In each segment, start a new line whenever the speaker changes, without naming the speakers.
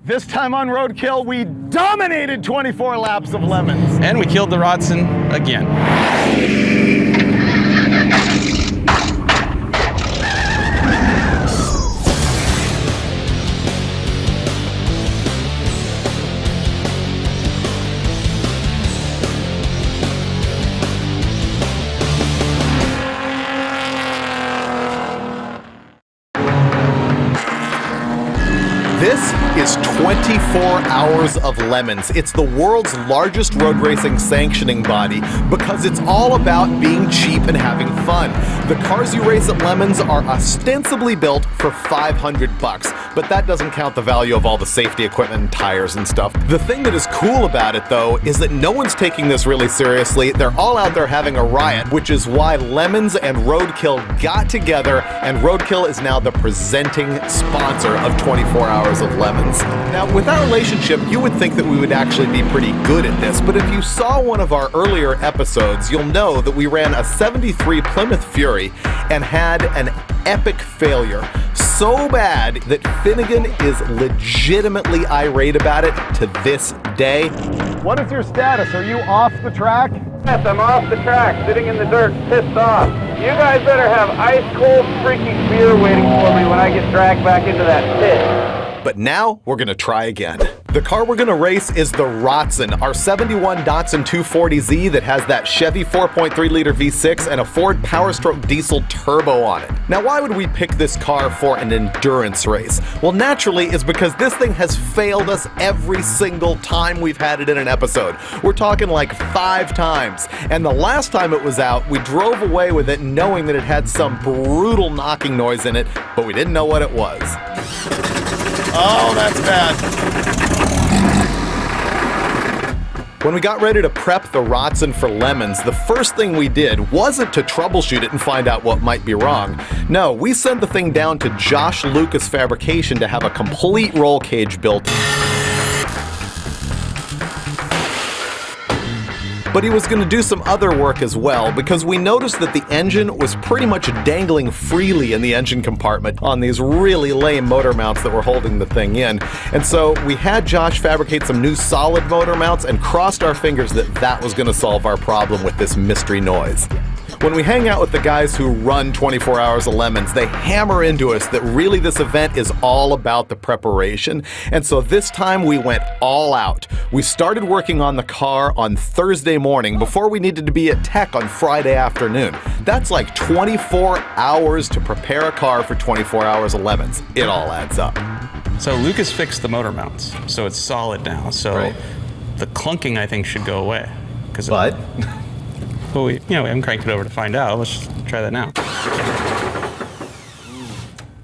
This time on Roadkill, we dominated 24 laps of LeMons.
And we killed the Rotsun again.
This is 24 Hours of LeMons. It's the world's largest road racing sanctioning body because it's all about being cheap and having fun. The cars you race at LeMons are ostensibly built for $500, but that doesn't count the value of all the safety equipment and tires and stuff. The thing that is cool about it, though, is that no one's taking this really seriously. They're all out there having a riot, which is why LeMons and Roadkill got together, and Roadkill is now the presenting sponsor of 24 Hours of LeMons. Now, with our relationship, you would think that we would actually be pretty good at this, but if you saw one of our earlier episodes, you'll know that we ran a 73 Plymouth Fury and had an epic failure. So bad that Finnegan is legitimately irate about it to this day.
What is your status? Are you off the track?
Yes, I'm off the track, sitting in the dirt, pissed off. You guys better have ice-cold freaking beer waiting for me when I get dragged back into that pit.
But now we're gonna try again. The car we're gonna race is the Rotsun, our 71 Datsun 240Z that has that Chevy 4.3 liter V6 and a Ford Powerstroke diesel turbo on it. Now, why would we pick this car for an endurance race? Well, naturally, it's because this thing has failed us every single time we've had it in an episode. We're talking like 5 times. And the last time it was out, we drove away with it knowing that it had some brutal knocking noise in it, but we didn't know what it was. Oh, that's bad. When we got ready to prep the Rotsun for LeMons, the first thing we did wasn't to troubleshoot it and find out what might be wrong. No, we sent the thing down to Josh Lucas Fabrication to have a complete roll cage built. But he was going to do some other work as well, because we noticed that the engine was pretty much dangling freely in the engine compartment on these really lame motor mounts that were holding the thing in. And so we had Josh fabricate some new solid motor mounts and crossed our fingers that that was going to solve our problem with this mystery noise. When we hang out with the guys who run 24 Hours of LeMons, they hammer into us that really this event is all about the preparation. And so this time we went all out. We started working on the car on Thursday morning before we needed to be at tech on Friday afternoon. That's like 24 hours to prepare a car for 24 Hours of LeMons. It all adds up.
So Lucas fixed the motor mounts, so it's solid now. So
Right.
the clunking, I think, should go away.
But
Well, we haven't cranked it over to find out. Let's just try that now.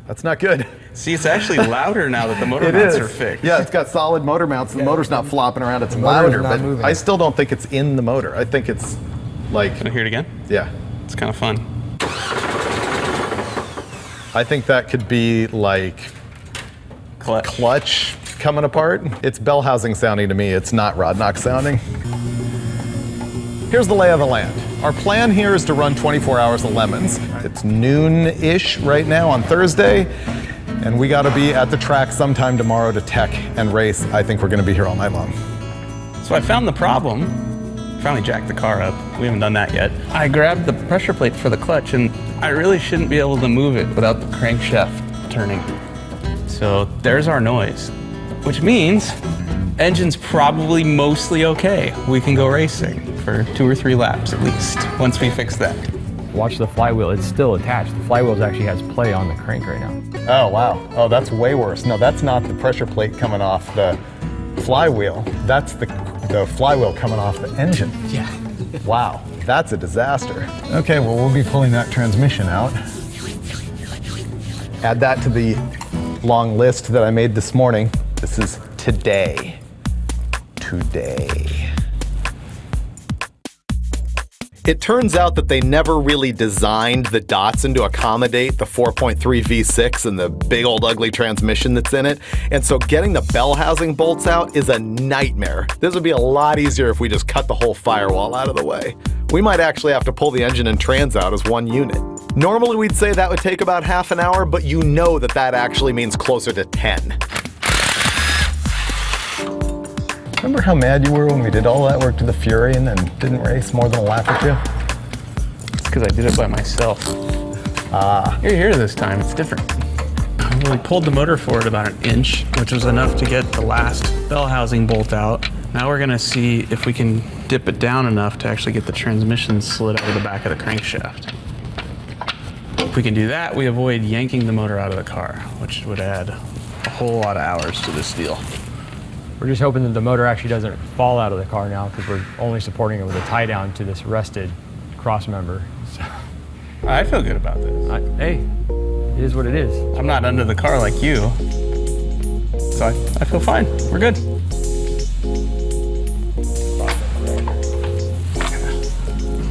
That's not good.
See, it's actually louder now that the motor mounts are fixed.
Yeah, it's got solid motor mounts. The motor's not flopping around. It's
motor's
louder,
not
but
moving.
I still don't think it's in the motor. I think it's like,
Can I hear it again?
yeah.
It's kind of fun.
I think that could be like clutch coming apart. It's bell housing sounding to me. It's not rod knock sounding. Here's the lay of the land. Our plan here is to run 24 Hours of LeMons. It's noon-ish right now on Thursday, and we gotta be at the track sometime tomorrow to tech and race. I think we're gonna be here all night long.
So I found the problem. Finally jacked the car up. We haven't done that yet. I grabbed the pressure plate for the clutch, and I really shouldn't be able to move it without the crankshaft turning. So there's our noise, which means engine's probably mostly okay. We can go racing for 2 or 3 laps at least, once we fix that.
Watch the flywheel, it's still attached. The flywheel actually has play on the crank right now.
Oh, wow. Oh, that's way worse. No, that's not the pressure plate coming off the flywheel. That's the flywheel coming off the engine.
Yeah.
Wow, that's a disaster. Okay, well, we'll be pulling that transmission out. Add that to the long list that I made this morning. This is today.
It turns out that they never really designed the Datsun to accommodate the 4.3 V6 and the big old ugly transmission that's in it. And so getting the bell housing bolts out is a nightmare. This would be a lot easier if we just cut the whole firewall out of the way. We might actually have to pull the engine and trans out as one unit. Normally we'd say that would take about half an hour, but you know that that actually means closer to 10.
Remember how mad you were when we did all that work to the Fury and then didn't race more than a lap or two?
It's because I did it by myself. You're here this time, it's different. We pulled the motor forward about an inch, which was enough to get the last bell housing bolt out. Now we're gonna see if we can dip it down enough to actually get the transmission slid out of the back of the crankshaft. If we can do that, we avoid yanking the motor out of the car, which would add a whole lot of hours to this deal.
We're just hoping that the motor actually doesn't fall out of the car now because we're only supporting it with a tie down to this rusted cross member. So,
I feel good about this.
hey, it is what it is.
I'm not under the car like you, so I feel fine. We're good.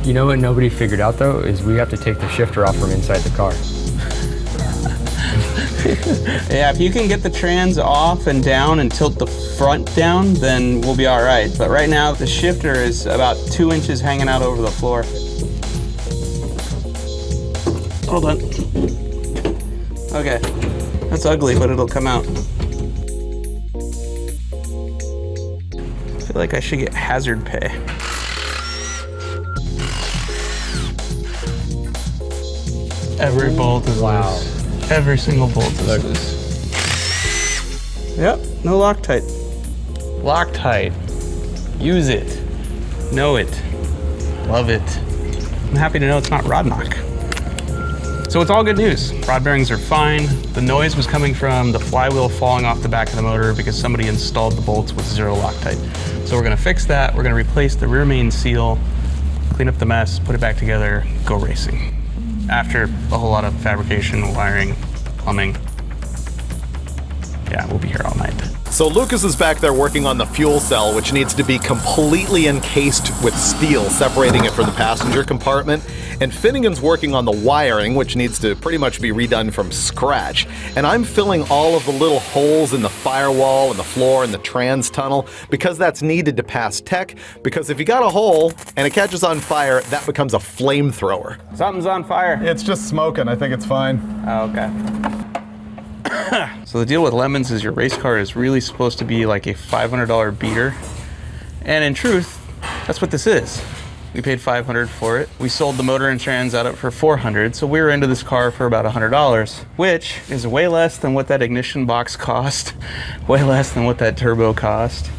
You know what nobody figured out though is we have to take the shifter off from inside the car.
Yeah, if you can get the trans off and down and tilt the front down, then we'll be all right. But right now, the shifter is about 2 inches hanging out over the floor. Hold on. Okay, that's ugly, but it'll come out. I feel like I should get hazard pay. Every bolt is loose. Every single bolt is loose. Yep, no Loctite. Loctite. Use it. Know it. Love it. I'm happy to know it's not rod knock. So it's all good news. Rod bearings are fine. The noise was coming from the flywheel falling off the back of the motor because somebody installed the bolts with zero Loctite. So we're gonna fix that. We're gonna replace the rear main seal, clean up the mess, put it back together, go racing. After a whole lot of fabrication, wiring, plumbing. Yeah, we'll be here all night.
So Lucas is back there working on the fuel cell, which needs to be completely encased with steel, separating it from the passenger compartment. And Finnegan's working on the wiring, which needs to pretty much be redone from scratch. And I'm filling all of the little holes in the firewall and the floor and the trans tunnel because that's needed to pass tech. Because if you got a hole and it catches on fire, that becomes a flamethrower.
Something's on fire.
It's just smoking. I think it's fine.
Oh, okay. So the deal with LeMons is your race car is really supposed to be like a $500 beater. And in truth, that's what this is. We paid $500 for it. We sold the motor and trans out for $400, so we were into this car for about $100, which is way less than what that ignition box cost, way less than what that turbo cost.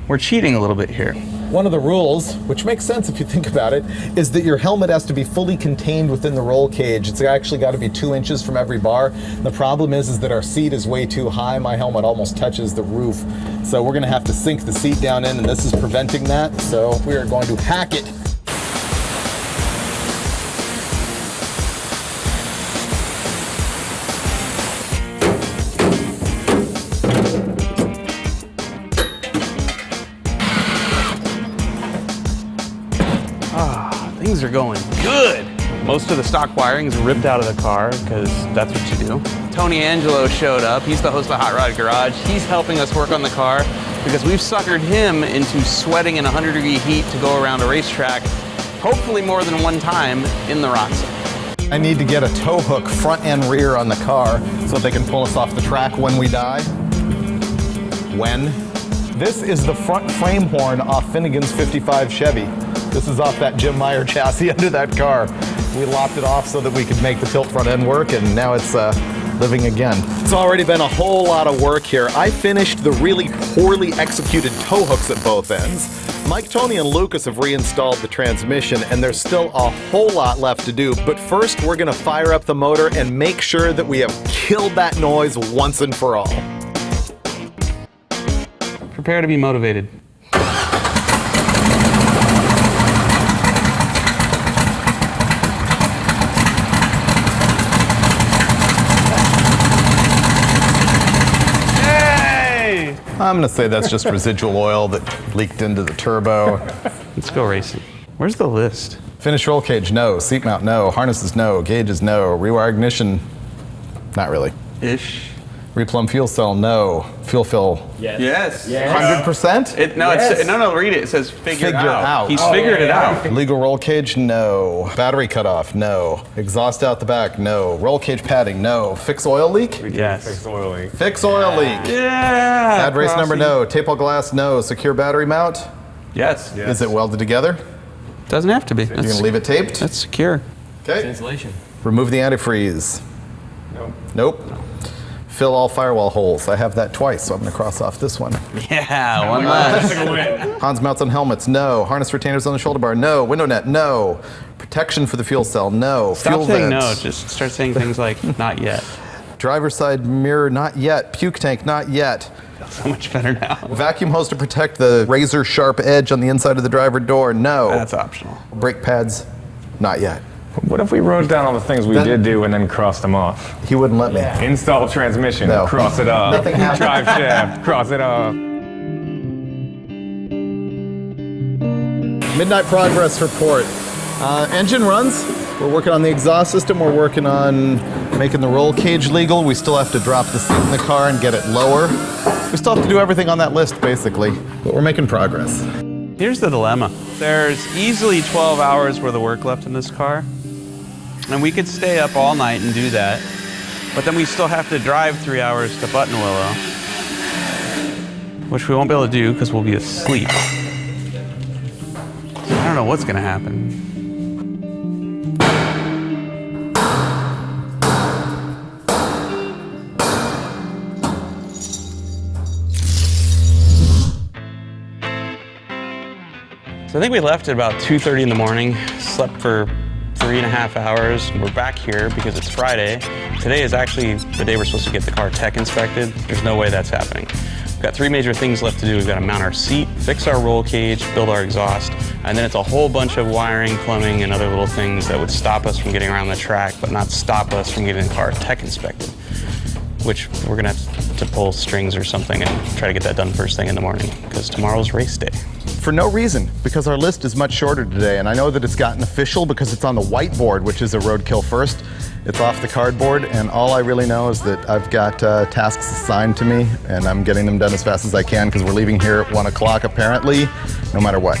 We're cheating a little bit here.
One of the rules, which makes sense if you think about it, is that your helmet has to be fully contained within the roll cage. It's actually got to be 2 inches from every bar. The problem is that our seat is way too high. My helmet almost touches the roof. So we're going to have to sink the seat down in, and this is preventing that. So we are going to hack it.
Things are going good. Most of the stock wiring is ripped out of the car because that's what you do. Tony Angelo showed up. He's the host of Hot Rod Garage. He's helping us work on the car because we've suckered him into sweating in 100-degree heat to go around a racetrack, hopefully more than one time in the Rotsun.
I need to get a tow hook front and rear on the car so they can pull us off the track when we die. When? This is the front frame horn off Finnegan's 55 Chevy. This is off that Jim Meyer chassis under that car. We lopped it off so that we could make the tilt front end work, and now it's living again.
It's already been a whole lot of work here. I finished the really poorly executed tow hooks at both ends. Mike, Tony, and Lucas have reinstalled the transmission, and there's still a whole lot left to do. But first, we're gonna fire up the motor and make sure that we have killed that noise once and for all.
Prepare to be motivated.
I'm gonna say that's just residual oil that leaked into the turbo.
Let's go racing. Where's the list?
Finish roll cage, no. Seat mount, no. Harnesses, no. Gauges, no. Rewire ignition, not really.
Ish.
Replumb fuel cell, no. Fuel fill,
Yes.
100%?
No, read it. It says figure
Figure
out.
out.
He's figured it out.
Legal roll cage, no. Battery cutoff, no. Exhaust out the back, no. Roll cage padding, no. Fix oil leak?
Yes.
Fix oil leak.
Yeah.
Add race number, no. Tape all glass, no. Secure battery mount?
Yes.
Is it welded together?
Doesn't have to be.
You're gonna leave it taped?
That's secure.
Okay.
Insulation.
Remove the antifreeze. Nope. Fill all firewall holes. I have that twice, so I'm gonna cross off this one.
Yeah, one less.
Hans mounts on helmets, no. Harness retainers on the shoulder bar, no. Window net, no. Protection for the fuel cell, no.
Stop
Fuel
saying
vent.
no. Just start saying things like not yet.
Driver's side mirror, not yet. Puke tank, not yet.
So much better now.
Vacuum hose to protect the razor sharp edge on the inside of the driver door, no.
That's optional.
Brake pads, not yet.
What if we wrote down all the things we did do and then crossed them off?
He wouldn't let me.
Install transmission,
No.
cross it off.
Nothing happened.
Drive shaft, cross it off.
Midnight progress report. Engine runs. We're working on the exhaust system. We're working on making the roll cage legal. We still have to drop the seat in the car and get it lower. We still have to do everything on that list, basically. But we're making progress.
Here's the dilemma. There's easily 12 hours worth of work left in this car. And we could stay up all night and do that. But then we still have to drive 3 hours to Buttonwillow, which we won't be able to do because we'll be asleep. So I don't know what's going to happen. So I think we left at about 2:30 in the morning, slept for 3.5 hours. We're back here because it's Friday. Today is actually the day we're supposed to get the car tech inspected. There's no way that's happening. We've got 3 major things left to do. We've got to mount our seat, fix our roll cage, build our exhaust, and then it's a whole bunch of wiring, plumbing, and other little things that would stop us from getting around the track, but not stop us from getting the car tech inspected, which we're gonna have to pull strings or something and try to get that done first thing in the morning because tomorrow's race day.
For no reason, because our list is much shorter today, and I know that it's gotten official because it's on the whiteboard, which is a Roadkill first. It's off the cardboard, and all I really know is that I've got tasks assigned to me, and I'm getting them done as fast as I can because we're leaving here at 1 o'clock apparently, no matter what.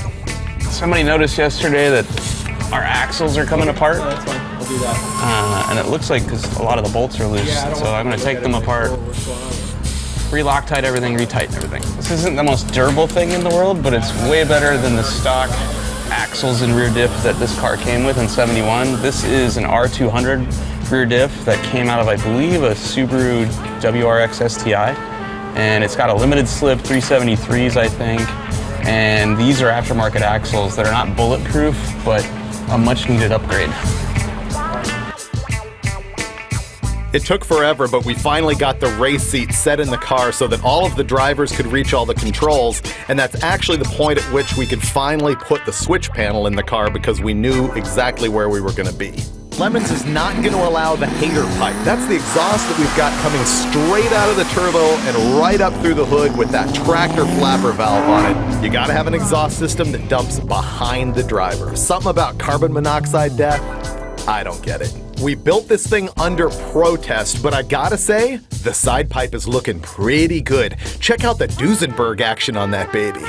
Somebody noticed yesterday that our axles are coming apart. That's fine, I'll do that. And it looks like because a lot of the bolts are loose, so I'm gonna take them apart, re-Loctite everything, retighten everything. This isn't the most durable thing in the world, but it's way better than the stock axles and rear diff that this car came with in '71. This is an R200 rear diff that came out of, I believe, a Subaru WRX STI. And it's got a limited slip 373s, I think. And these are aftermarket axles that are not bulletproof, but a much needed upgrade.
It took forever, but we finally got the race seat set in the car so that all of the drivers could reach all the controls, and that's actually the point at which we could finally put the switch panel in the car because we knew exactly where we were going to be. LeMons is not going to allow the hater pipe. That's the exhaust that we've got coming straight out of the turbo and right up through the hood with that tractor flapper valve on it. You got to have an exhaust system that dumps behind the driver. Something about carbon monoxide death? I don't get it. We built this thing under protest, but I gotta say, the side pipe is looking pretty good. Check out the Duesenberg action on that baby.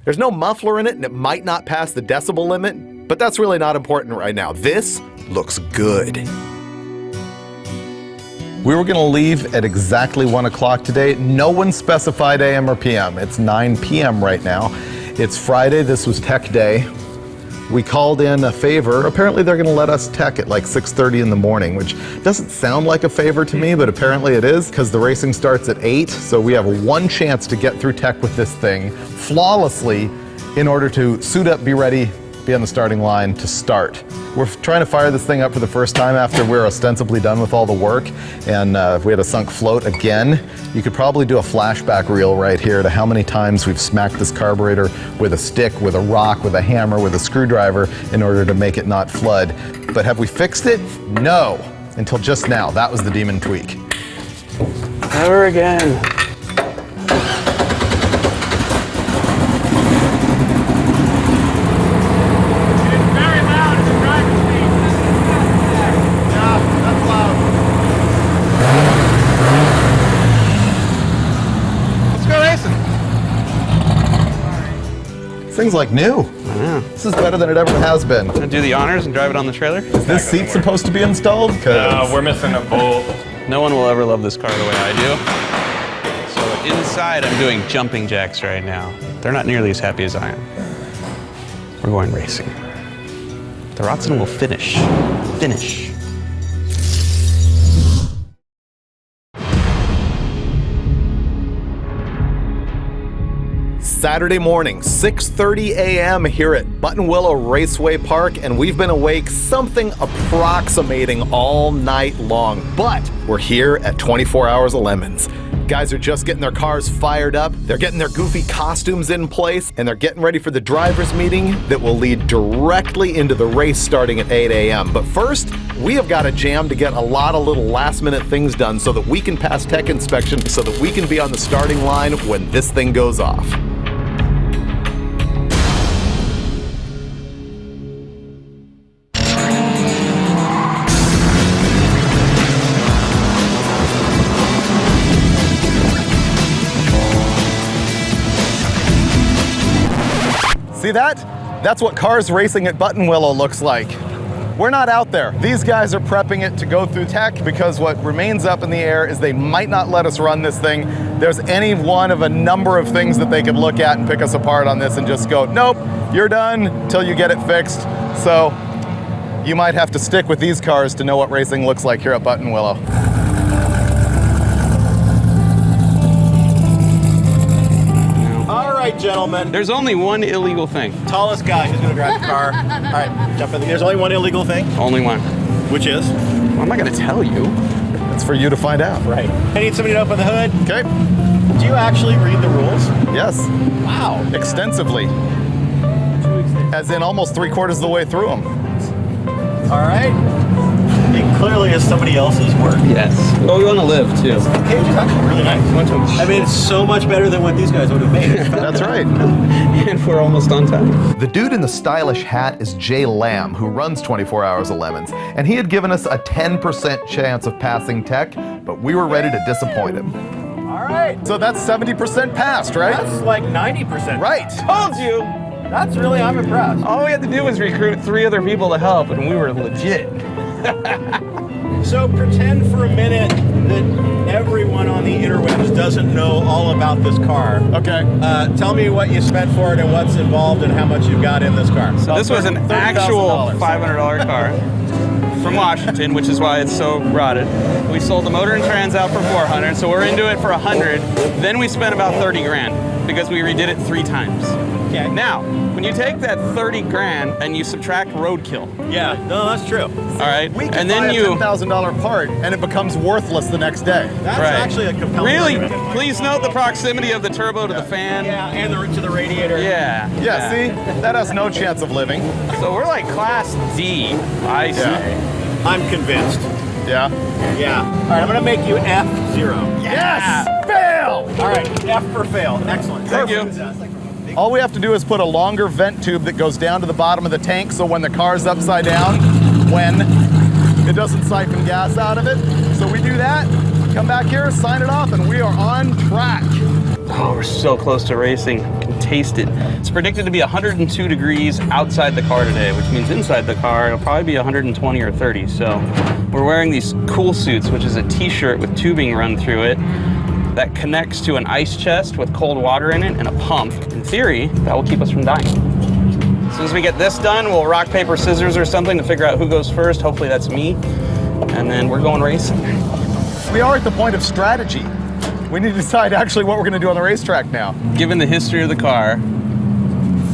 There's no muffler in it, and it might not pass the decibel limit, but that's really not important right now. This looks good.
We were gonna leave at exactly 1 o'clock today. No one specified AM or PM. It's 9 PM right now. It's Friday, this was tech day. We called in a favor. Apparently they're gonna let us tech at like 6:30 in the morning, which doesn't sound like a favor to me, but apparently it is because the racing starts at 8. So we have one chance to get through tech with this thing flawlessly in order to suit up, be ready, be on the starting line to start. We're trying to fire this thing up for the first time after we're ostensibly done with all the work, and if we had a sunk float again, you could probably do a flashback reel right here to how many times we've smacked this carburetor with a stick, with a rock, with a hammer, with a screwdriver in order to make it not flood. But have we fixed it? No, until just now. That was the demon tweak.
Never again.
This thing's like new.
I know.
This is better than it ever has been.
Gonna do the honors and drive it on the trailer?
Is this seat supposed to be installed?
We're missing a bolt.
No one will ever love this car the way I do. So inside, I'm doing jumping jacks right now. They're not nearly as happy as I am. We're going racing. The Rotsun will finish. Finish.
Saturday morning, 6:30 a.m. here at Buttonwillow Raceway Park, and we've been awake something approximating all night long. But we're here at 24 Hours of Lemons. Guys are just getting their cars fired up, they're getting their goofy costumes in place, and they're getting ready for the drivers' meeting that will lead directly into the race starting at 8 a.m. But first, we have got a jam to get a lot of little last-minute things done so that we can pass tech inspection, so that we can be on the starting line when this thing goes off.
See that? That's what cars racing at Buttonwillow looks like. We're not out there. These guys are prepping it to go through tech because what remains up in the air is they might not let us run this thing. There's any one of a number of things that they could look at and pick us apart on this and just go, nope, you're done until you get it fixed. So you might have to stick with these cars to know what racing looks like here at Buttonwillow.
Gentlemen,
There's only one illegal thing.
tallest guy who's going to drive the car. All right, jump in. There's only one illegal thing,
Only one.
which is?
Well, I'm not gonna tell you.
It's for you to find out.
Right. I need somebody to open the hood.
Okay?
Do you actually read the rules?
Yes.
Wow.
Extensively. As in almost 3/4 of the way through them.
All right. It clearly is somebody else's work.
Yes. Oh, we wanna live too.
The cage is actually really nice. I mean, it's so much better than what these guys would have made.
That's right.
And we're almost on time.
The dude in the stylish hat is Jay Lamb, who runs 24 Hours of Lemons, and he had given us a 10% chance of passing tech, but we were ready to disappoint him.
All right.
So that's 70% passed, right?
That's like 90%.
Right.
Told you.
That's really, I'm impressed.
All we had to do was recruit 3 other people to help, and we were legit.
So pretend for a minute that everyone on the interwebs doesn't know all about this car.
Okay.
Tell me what you spent for it and what's involved and how much you've got in this car.
So this was an actual $500 car from Washington, which is why it's so rotted. We sold the motor and trans out for $400, so we're into it for $100. Then we spent about 30 grand because we redid it 3 times.
Okay.
Now, when you take that 30 grand and you subtract Roadkill,
Yeah, no, that's true.
all right,
We can
and
buy
then
a
you
$10,000 part and it becomes worthless the next day.
That's
right.
actually a compelling
Really,
argument.
please note the proximity of the turbo to the fan.
Yeah, and to the radiator.
Yeah.
Yeah, see? That has no chance of living.
So we're like class D, I say.
Yeah.
I'm convinced.
Yeah.
Yeah. All right, I'm going to make you F0.
Yes! Fail!
All right, F for fail. Excellent.
Thank you.
All we have to do is put a longer vent tube that goes down to the bottom of the tank so when the car's upside down, it doesn't siphon gas out of it. So we do that, come back here, sign it off, and we are on track.
Oh, we're so close to racing. I can taste it. It's predicted to be 102 degrees outside the car today, which means inside the car, it'll probably be 120 or 30. So we're wearing these cool suits, which is a t-shirt with tubing run through it that connects to an ice chest with cold water in it and a pump. In theory, that will keep us from dying. As soon as we get this done, we'll rock, paper, scissors or something to figure out who goes first. Hopefully that's me. And then we're going racing.
We are at the point of strategy. We need to decide actually what we're going to do on the racetrack now.
Given the history of the car,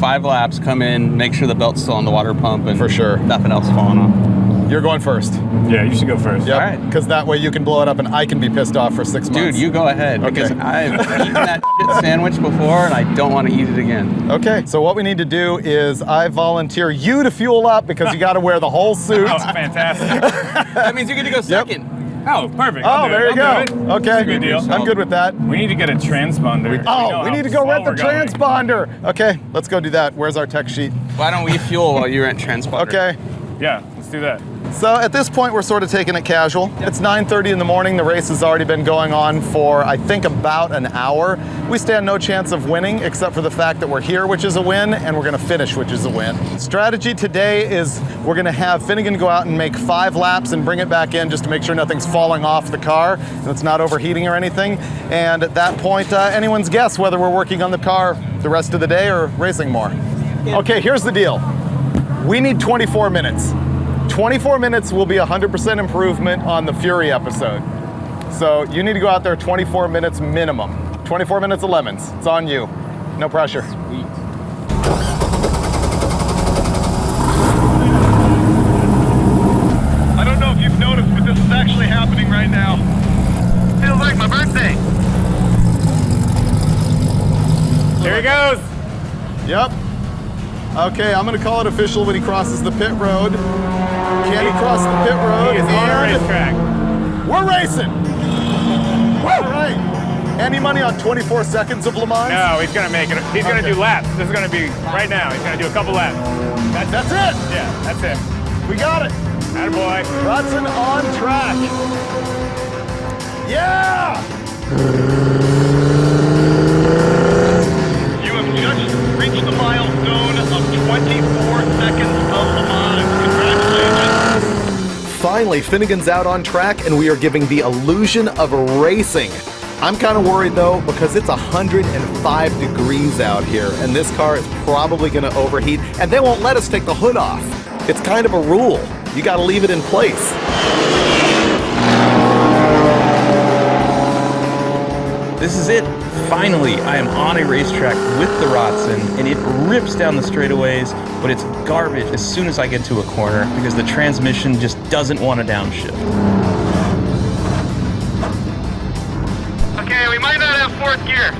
5 laps, come in, make sure the belt's still on the water pump and
For sure.
nothing else falling off.
You're going first.
Yeah, you should go first.
Yep.
All right.
Because that way you can blow it up and I can be pissed off for 6 months.
Dude, you go ahead, because
Okay.
I've eaten that shit sandwich before and I don't want to eat it again.
Okay, so what we need to do is I volunteer you to fuel up because you got to wear the whole suit.
Oh, fantastic.
That means you get to go second.
Oh, perfect.
Oh,
I'll do
there
it.
you go.
I'll do it.
Okay,
That's a good deal.
I'm good with that.
We need to get a transponder.
Oh, we need to go rent the transponder. Okay, let's go do that. Where's our tech sheet?
Why don't we fuel while you rent transponder?
Okay,
Yeah, let's do that.
So at this point, we're sort of taking it casual. It's 9:30 in the morning. The race has already been going on for, I think, about an hour. We stand no chance of winning, except for the fact that we're here, which is a win, and we're gonna finish, which is a win. Strategy today is we're gonna have Finnegan go out and make 5 laps and bring it back in just to make sure nothing's falling off the car and it's not overheating or anything. And at that point, anyone's guess whether we're working on the car the rest of the day or racing more. Okay, here's the deal. We need 24 minutes. 24 minutes will be 100% improvement on the Fury episode. So you need to go out there 24 minutes minimum. 24 minutes of LeMons. It's on you. No pressure.
Sweet.
I don't know if you've noticed, but this is actually happening right now.
Feels like my birthday.
Here he goes.
Yep. Okay, I'm gonna call it official when he crosses the pit road. Can he cross the pit road?
He is on a
And
racetrack.
we're racing! All right. Any money on 24 seconds of Le Mans?
No, he's gonna make it. He's gonna
Okay.
do laps. This is gonna be right now. He's gonna do a couple laps.
That's it!
Yeah, that's it.
We got it!
Attaboy.
Rotsun on track! Yeah! You have just reached the milestone of 24 seconds of Le Mans. Congratulations! Finally, Finnegan's out on track and we are giving the illusion of racing. I'm kind of worried though because it's 105 degrees out here and this car is probably going to overheat and they won't let us take the hood off. It's kind of a rule. You got to leave it in place.
This is it. Finally, I am on a racetrack with the Rotsun, and it rips down the straightaways, but it's garbage as soon as I get to a corner because the transmission just doesn't want to downshift.
Okay, we might not have 4th gear.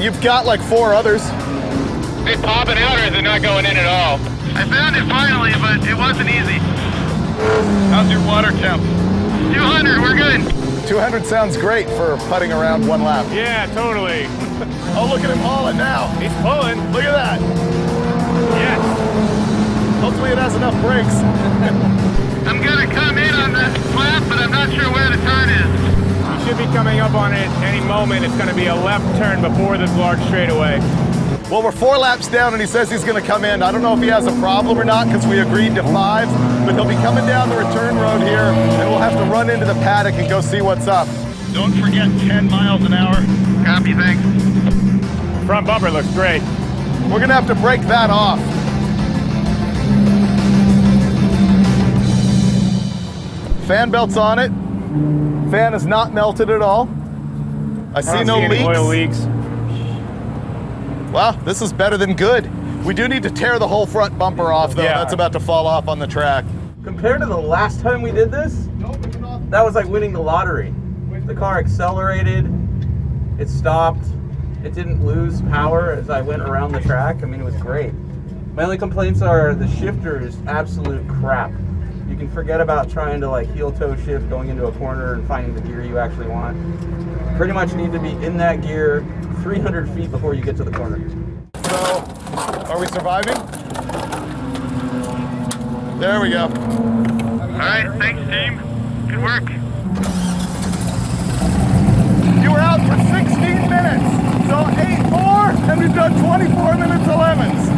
You've got like 4 others.
Is it popping out or is it not going in at all? I found it finally, but it wasn't easy.
How's your water temp?
200, we're good.
200 sounds great for putting around 1 lap.
Yeah, totally.
Oh, look at him hauling now.
He's pulling.
Look at that.
Yes.
Hopefully it has enough brakes.
I'm gonna come in on the flat, but I'm not sure where the turn is.
You should be coming up on it any moment. It's gonna be a left turn before this large straightaway.
Well, we're 4 laps down and he says he's gonna come in. I don't know if he has a problem or not because we agreed to 5, but he'll be coming down the return road here and we'll have to run into the paddock and go see what's up. Don't forget 10 miles an hour.
Copy, thanks.
Front bumper looks great.
We're gonna have to break that off. Fan belt's on it. Fan is not melted at all. I see
don't
no
see any
leaks.
oil leaks.
Wow, this is better than good. We do need to tear the whole front bumper off though.
Yeah.
That's about to fall off on the track.
Compared to the last time we did this, that was like winning the lottery. The car accelerated, it stopped, it didn't lose power as I went around the track. I mean, it was great. My only complaints are the shifter is absolute crap. You can forget about trying to like heel toe shift going into a corner and finding the gear you actually want. Pretty much need to be in that gear 300 feet before you get to the corner.
So, are we surviving? There we go.
All right, thanks, team. Good work.
You were out for 16 minutes. So 8 more, and we've done 24 minutes of LeMons.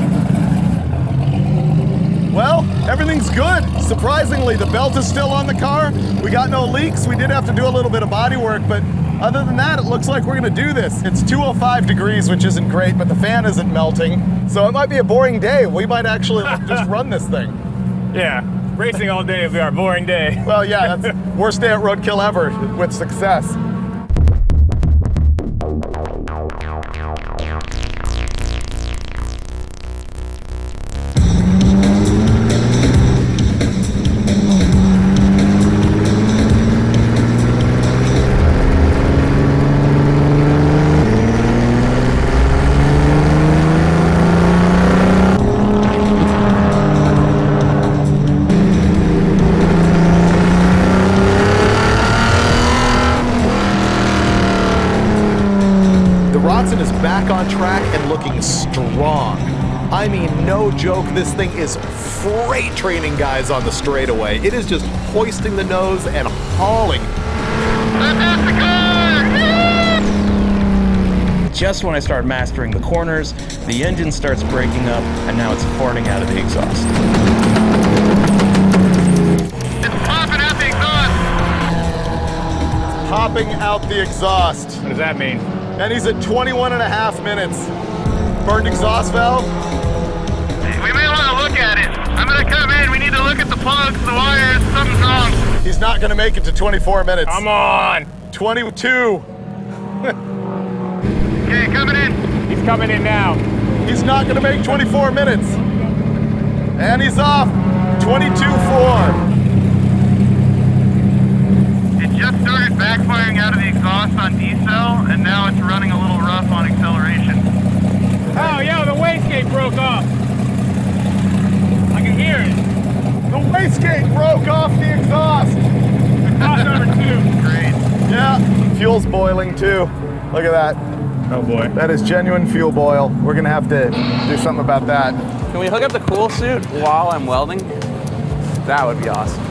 Well, everything's good. Surprisingly, the belt is still on the car. We got no leaks. We did have to do a little bit of body work, but other than that, it looks like we're gonna do this. It's 205 degrees, which isn't great, but the fan isn't melting. So it might be a boring day. We might actually just run this thing.
Yeah, racing all day will be our boring day.
Well, yeah, that's worst day at Roadkill ever with success. Rotsun is back on track and looking strong.
I mean, no joke, this thing is freight training guys on the straightaway. It is just hoisting the nose and hauling.
Just when I start mastering the corners, the engine starts breaking up, and now it's farting out of the exhaust.
It's popping out the exhaust.
Popping out the exhaust.
What does that mean?
And he's at 21.5 minutes. Burned exhaust valve?
We may want to look at it. I'm going to come in. We need to look at the plugs, the wires. Something's wrong.
He's not gonna make it to 24 minutes.
Come on.
22.
Okay, coming in.
He's coming in now.
He's not gonna make 24 minutes. And he's off. 22.4.
It just started backfiring out of the exhaust on decel, and now it's running a little rough on acceleration.
Oh, yo, the wastegate broke off. I can hear it.
The wastegate broke off the exhaust.
Exhaust number 2.
Great.
Yeah, fuel's boiling too. Look at that.
Oh boy.
That is genuine fuel boil. We're gonna have to do something about that.
Can we hook up the cool suit while I'm welding? That would be awesome.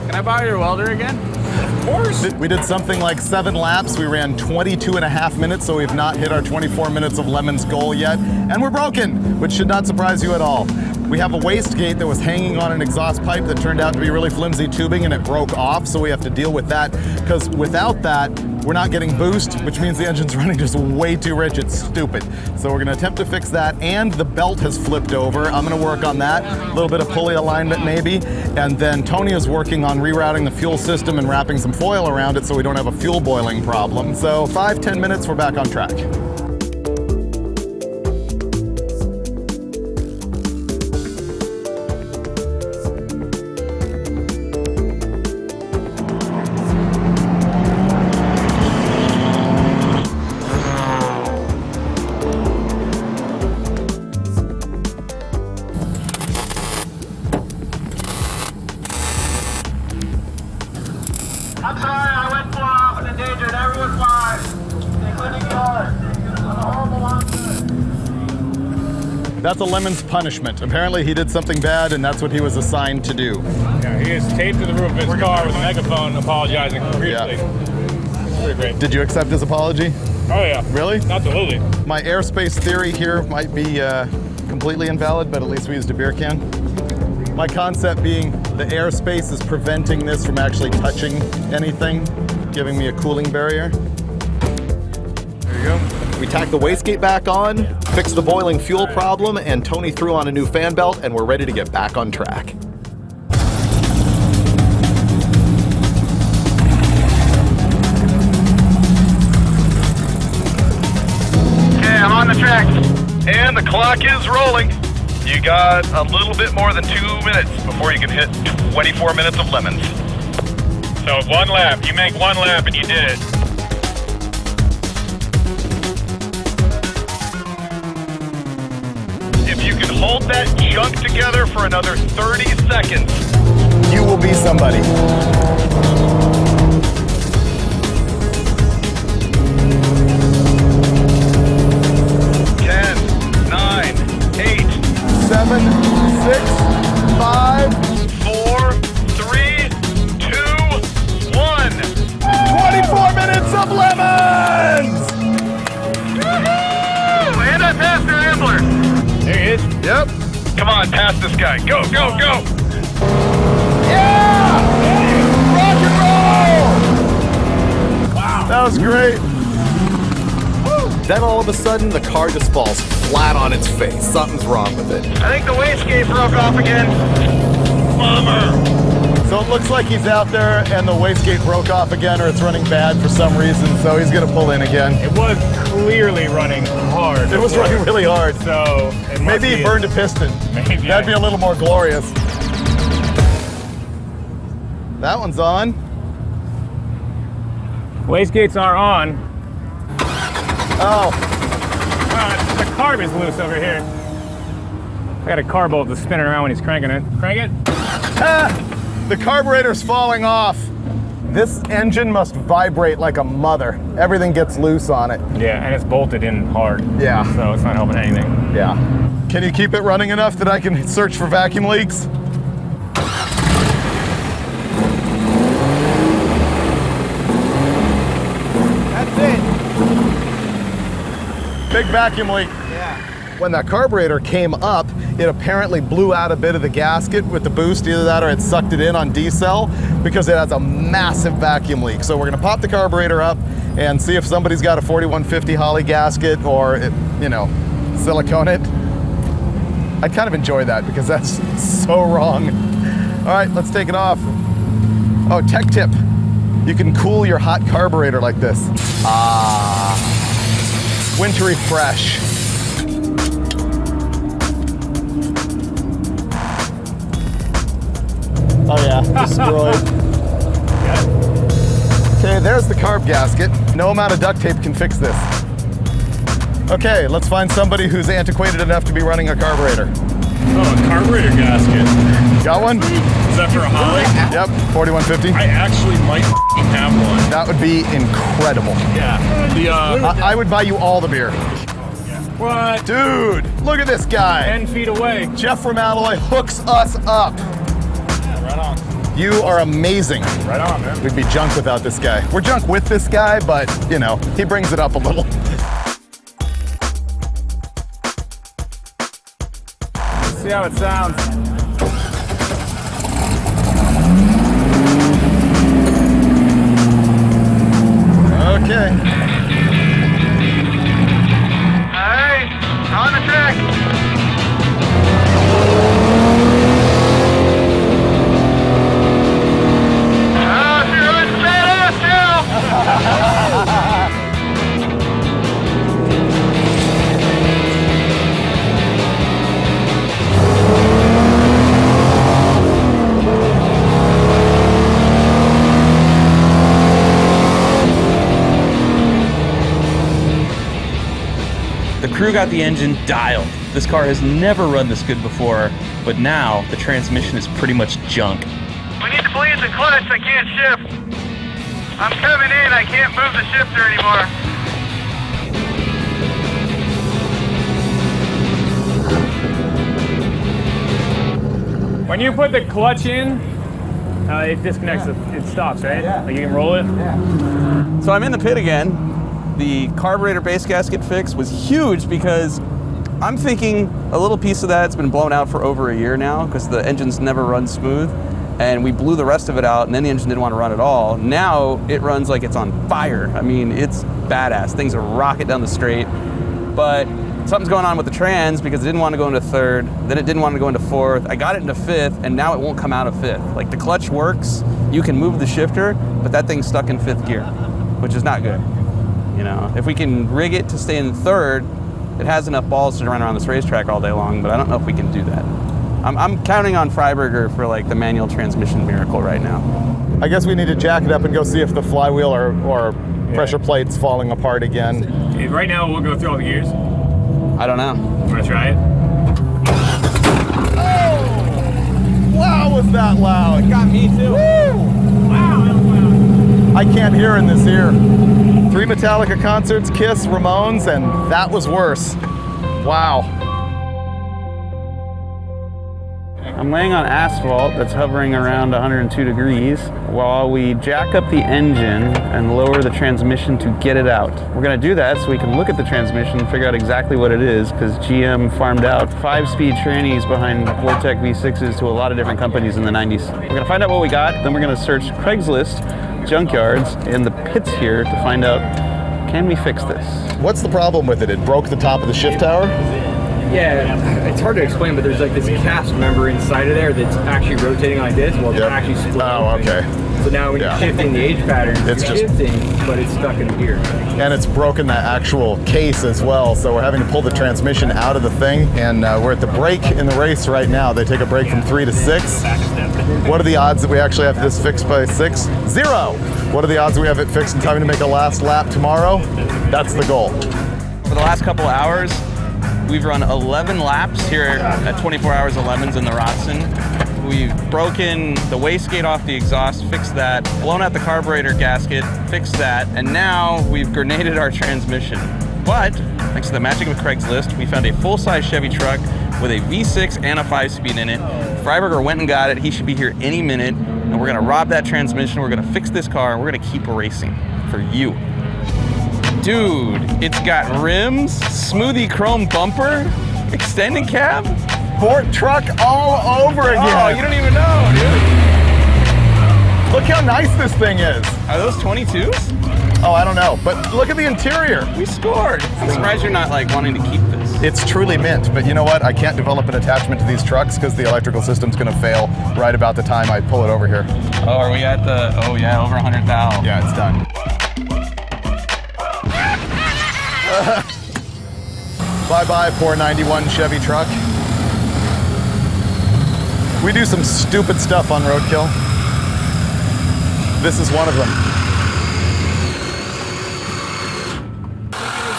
Can I borrow your welder again?
Of course.
We did something like 7 laps. We ran 22.5 minutes, so we've not hit our 24 minutes of LeMons goal yet. And we're broken, which should not surprise you at all. We have a wastegate that was hanging on an exhaust pipe that turned out to be really flimsy tubing, and it broke off, so we have to deal with that. Because without that, we're not getting boost, which means the engine's running just way too rich. It's stupid. So we're gonna attempt to fix that, and the belt has flipped over. I'm gonna work on that. A little bit of pulley alignment maybe. And then Tony is working on rerouting the fuel system and wrapping some foil around it so we don't have a fuel boiling problem. So 5-10 minutes, we're back on track.
I'm sorry, I went far off and endangered everyone's lives, including yours. It was a horrible accident.
That's a LeMons punishment. Apparently he did something bad and that's what he was assigned to do.
Yeah, he is taped to the roof of his car with a megaphone apologizing profusely.
Yeah.
Pretty great.
Did you accept his apology?
Oh yeah.
Really?
Absolutely.
My airspace theory here might be completely invalid, but at least we used a beer can. My concept being the airspace is preventing this from actually touching anything, giving me a cooling barrier.
There you go.
We tack the wastegate back on, fix the boiling fuel problem, and Tony threw on a new fan belt, and we're ready to get back on track.
Okay, I'm on the track. And the clock is rolling. You got a little bit more than 2 minutes before you can hit 24 minutes of LeMons.
So 1 lap. You make 1 lap and you did it.
If you can hold that junk together for another 30 seconds.
You will be somebody.
10, 9, 8,
7, 6, 5,
4, 3, 2, 1.
24 minutes of LeMons!
Woohoo! And I passed the Rambler.
There he is.
Yep.
Come on, pass this guy. Go, go, go.
Yeah! Rock and roll! Wow. That was great.
Then all of a sudden, the car just falls flat on its face. Something's wrong with it.
I think the wastegate broke off again. Bummer.
So it looks like he's out there and the wastegate broke off again, or it's running bad for some reason, so he's gonna pull in again.
It was clearly running hard.
It was running really hard.
So it must
Maybe he burned a piston.
Maybe.
That'd be a little more glorious. That one's on.
Wastegates are on.
Oh,
The carb is loose over here. I got a car bolt that's spinning around when he's cranking it. Crank it.
the carburetor's falling off. This engine must vibrate like a mother. Everything gets loose on it.
Yeah, and it's bolted in hard.
Yeah.
So it's not helping anything.
Yeah. Can you keep it running enough that I can search for vacuum leaks?
That's it.
Big vacuum leak.
Yeah.
When that carburetor came up, it apparently blew out a bit of the gasket with the boost, either that or it sucked it in on D-cell, because it has a massive vacuum leak. So we're gonna pop the carburetor up and see if somebody's got a 4150 Holley gasket or, you know, silicone it. I kind of enjoy that because that's so wrong. All right, let's take it off. Oh, tech tip. You can cool your hot carburetor like this. Ah, wintry fresh. Oh yeah, destroyed. Okay, there's the carb gasket. No amount of duct tape can fix this. Okay, let's find somebody who's antiquated enough to be running a carburetor.
Oh, a carburetor gasket.
Got one?
Is that for a Holley?
Yep, 4150.
I actually might have one.
That would be incredible.
Yeah.
I would buy you all the beer.
What?
Dude, look at this guy.
10 feet away.
Jeff from Alloy hooks us up.
Right on.
You are amazing.
Right on, man.
We'd be junk without this guy. We're junk with this guy, but, you know, he brings it up a little.
Let's see how it sounds.
Okay.
Alright, on the track. You're running badass now.
The crew got the engine dialed. This car has never run this good before, but now the transmission is pretty much junk.
We need to bleed the clutch. I can't shift. I'm coming in. I can't move the shifter anymore.
When you put the clutch in, it disconnects, it stops, right? Yeah. Like you can roll it?
Yeah.
So I'm in the pit again. The carburetor base gasket fix was huge because I'm thinking a little piece of that's been blown out for over a year now because the engine's never run smooth, and we blew the rest of it out and then the engine didn't want to run at all. Now it runs like it's on fire. I mean, it's badass. Things are rocket down the straight, but something's going on with the trans because it didn't want to go into third, then it didn't want to go into fourth. I got it into fifth, and now it won't come out of fifth. Like the clutch works, you can move the shifter, but that thing's stuck in fifth gear, which is not good. You know, if we can rig it to stay in third, it has enough balls to run around this racetrack all day long, but I don't know if we can do that. I'm counting on Freiberger for like the manual transmission miracle right now.
I guess we need to jack it up and go see if the flywheel or pressure plate's falling apart again.
Okay, right now we'll go through all the gears.
I don't know.
Wanna try it?
Oh! Wow, was that loud?
It got me too.
Woo!
Wow, that was loud.
I can't hear in this ear. 3 Metallica concerts, Kiss, Ramones, and that was worse. Wow.
I'm laying on asphalt that's hovering around 102 degrees while we jack up the engine and lower the transmission to get it out. We're gonna do that so we can look at the transmission and figure out exactly what it is, because GM farmed out 5-speed trannies behind Vortec V6s to a lot of different companies in the 90s. We're gonna find out what we got, then we're gonna search Craigslist, junkyards, and the pits here to find out, can we fix this?
What's the problem with it? It broke the top of the shift tower?
Yeah, it's hard to explain, but there's like this cast member inside of there that's actually rotating like this while it's
Yep.
actually split
Oh,
open.
okay.
So now when
Yeah.
you're shifting the age pattern,
It's
you're
just-
shifting, but it's stuck in gear.
And it's broken the actual case as well, so we're having to pull the transmission out of the thing, and we're at the break in the race right now. They take a break from 3 to 6. What are the odds that we actually have this fixed by 6? 0! What are the odds that we have it fixed in time to make a last lap tomorrow? That's the goal.
For the last couple of hours, we've run 11 laps here at 24 Hours of LeMons in the Rotsun. We've broken the wastegate off the exhaust, fixed that, blown out the carburetor gasket, fixed that, and now we've grenaded our transmission. But thanks to the magic of Craigslist, we found a full-size Chevy truck with a V6 and a 5-speed in it. Freiberger went and got it. He should be here any minute. And we're gonna rob that transmission. We're gonna fix this car, and we're gonna keep racing for you. Dude, it's got rims, smoothie chrome bumper, extended cab.
Ford truck all over again.
Oh, you don't even know, dude.
Look how nice this thing is.
Are those 22s?
Oh, I don't know, but look at the interior.
We scored. I'm surprised you're not like wanting to keep this.
It's truly mint, but you know what? I can't develop an attachment to these trucks because the electrical system's gonna fail right about the time I pull it over here.
Oh, are we at the, oh yeah, over 100,000.
Yeah, it's done. Bye-bye, poor 91 Chevy truck. We do some stupid stuff on Roadkill. This is one of them.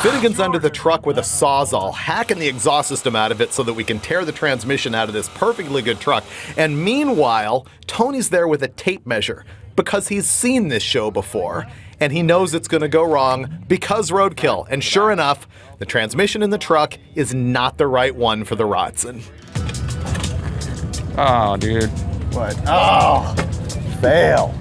Finnegan's under the truck with a Sawzall, hacking the exhaust system out of it so that we can tear the transmission out of this perfectly good truck. And meanwhile, Tony's there with a tape measure because he's seen this show before and he knows it's going to go wrong because Roadkill. And sure enough, the transmission in the truck is not the right one for the Rotsun.
Oh, dude.
What? Oh, fail.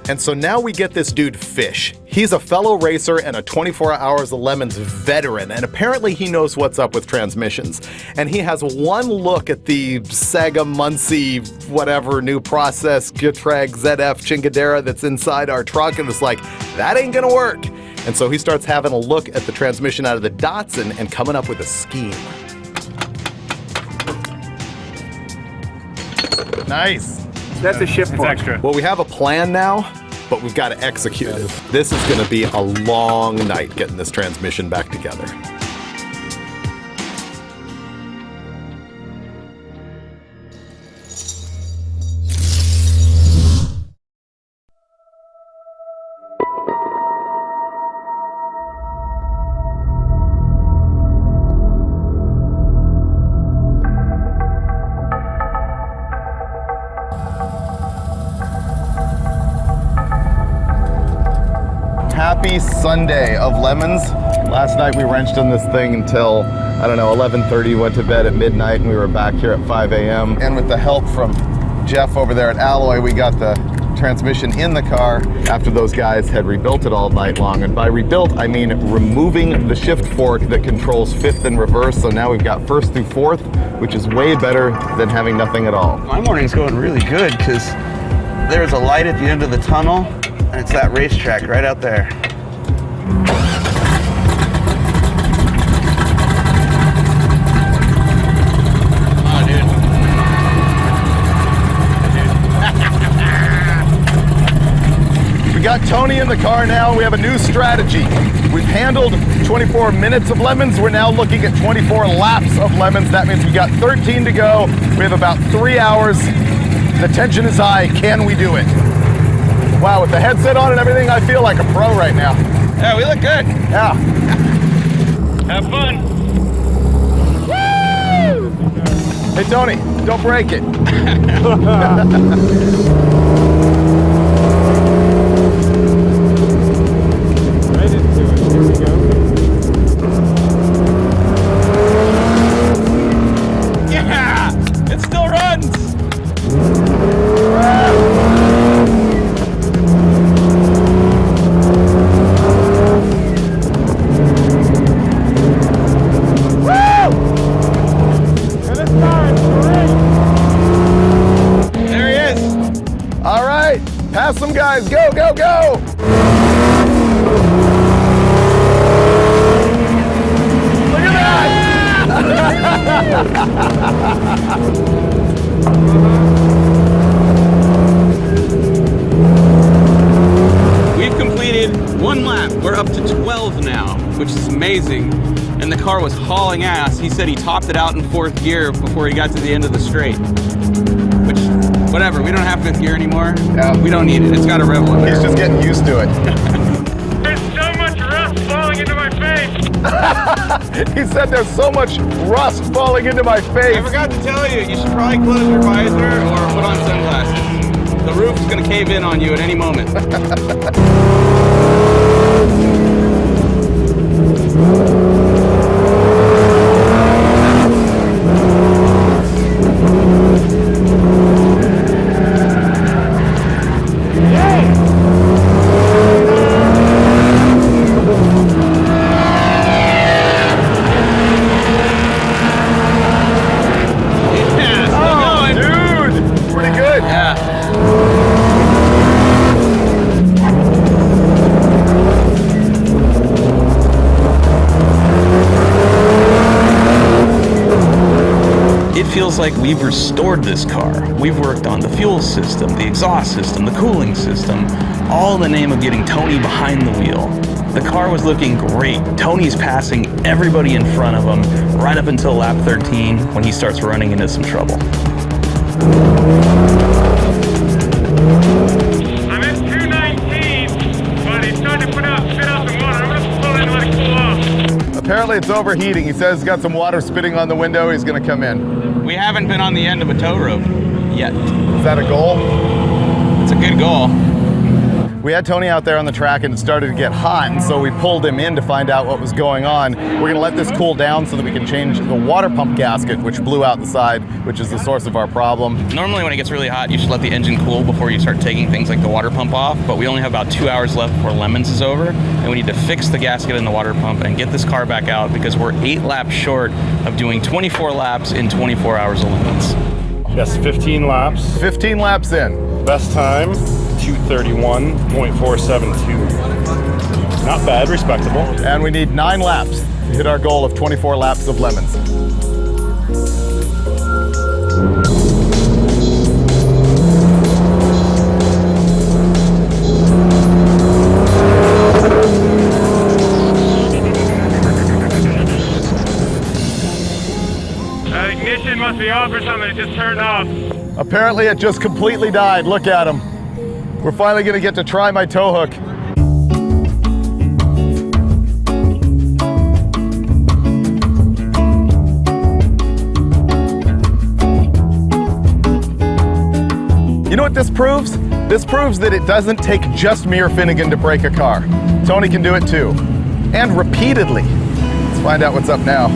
And so now we get this dude Fish. He's a fellow racer and a 24 Hours of LeMons veteran, and apparently he knows what's up with transmissions. And he has one look at the Sega Muncie, whatever, new process, Getrag ZF Chingadera that's inside our truck, and it's like, that ain't gonna work. And so he starts having a look at the transmission out of the Datsun and coming up with a scheme.
Nice.
That's a shift fork. Extra.
Well, we have a plan now, but we've got to execute it. This is going to be a long night getting this transmission back together.
Happy Sunday of LeMons. Last night we wrenched on this thing until, I don't know, 11:30, went to bed at midnight, and we were back here at 5 a.m. And with the help from Jeff over there at Alloy, we got the transmission in the car after those guys had rebuilt it all night long. And by rebuilt, I mean removing the shift fork that controls fifth and reverse. So now we've got first through fourth, which is way better than having nothing at all.
My morning's going really good because there's a light at the end of the tunnel, and it's that racetrack right out there.
We got Tony in the car now. We have a new strategy. We've handled 24 minutes of LeMons. We're now looking at 24 laps of LeMons. That means we got 13 to go. We have about 3 hours. The tension is high. Can we do it? Wow, with the headset on and everything, I feel like a pro right now.
Yeah, we look good.
Yeah.
Have fun.
Woo! Hey, Tony, don't break it.
Right into it. Here we go.
Yeah! It still runs!
Pass some guys, go, go, go! Look at that!
We've completed one lap. We're up to 12 now, which is amazing. And the car was hauling ass. He said he topped it out in fourth gear before he got to the end of the straight. Which, whatever, we don't have fifth gear anymore.
Yeah.
We don't need it. It's got a rebel in there.
He's just getting used to it.
There's so much rust falling into my face.
He said there's so much rust falling into my face.
I forgot to tell you, you should probably close your visor or put on sunglasses. The roof's gonna cave in on you at any moment. feels like we've restored this car. We've worked on the fuel system, the exhaust system, the cooling system, all in the name of getting Tony behind the wheel. The car was looking great. Tony's passing everybody in front of him right up until lap 13 when he starts running into some trouble.
I'm at 219, but it's starting to spit out some water. I'm gonna pull in and let it cool off.
Apparently it's overheating. He says he's got some water spitting on the window. He's gonna come in.
We haven't been on the end of a tow rope yet.
Is that a goal?
It's a good goal.
We had Tony out there on the track and it started to get hot, and so we pulled him in to find out what was going on. We're gonna let this cool down so that we can change the water pump gasket, which blew out the side, which is the source of our problem.
Normally when it gets really hot, you should let the engine cool before you start taking things like the water pump off, but we only have about 2 hours left before LeMons is over, and we need to fix the gasket in the water pump and get this car back out because we're 8 laps short of doing 24 laps in 24 hours of LeMons.
Yes, 15 laps.
15 laps in.
Best time, 2:31.472. Not bad, respectable.
And we need 9 laps to hit our goal of 24 laps of LeMons.
Ignition must be off or something. It just turned off.
Apparently it just completely died. Look at him. We're finally gonna get to try my tow hook. You know what this proves? This proves that it doesn't take just Mir Finnegan to break a car. Tony can do it too. And repeatedly. Let's find out what's up now.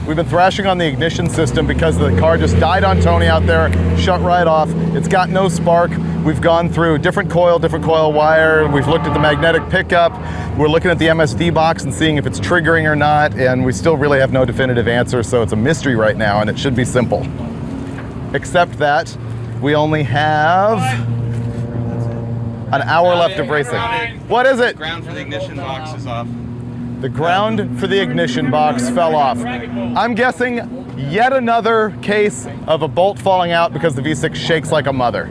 We've been thrashing on the ignition system because the car just died on Tony out there, shut right off. It's got no spark. We've gone through different coil wire. We've looked at the magnetic pickup. We're looking at the MSD box and seeing if it's triggering or not, and we still really have no definitive answer, so it's a mystery right now, and it should be simple. Except that we only have an hour left of racing. What is it?
Ground for the ignition box is off.
The ground for the ignition box fell off. I'm guessing yet another case of a bolt falling out because the V6 shakes like a mother.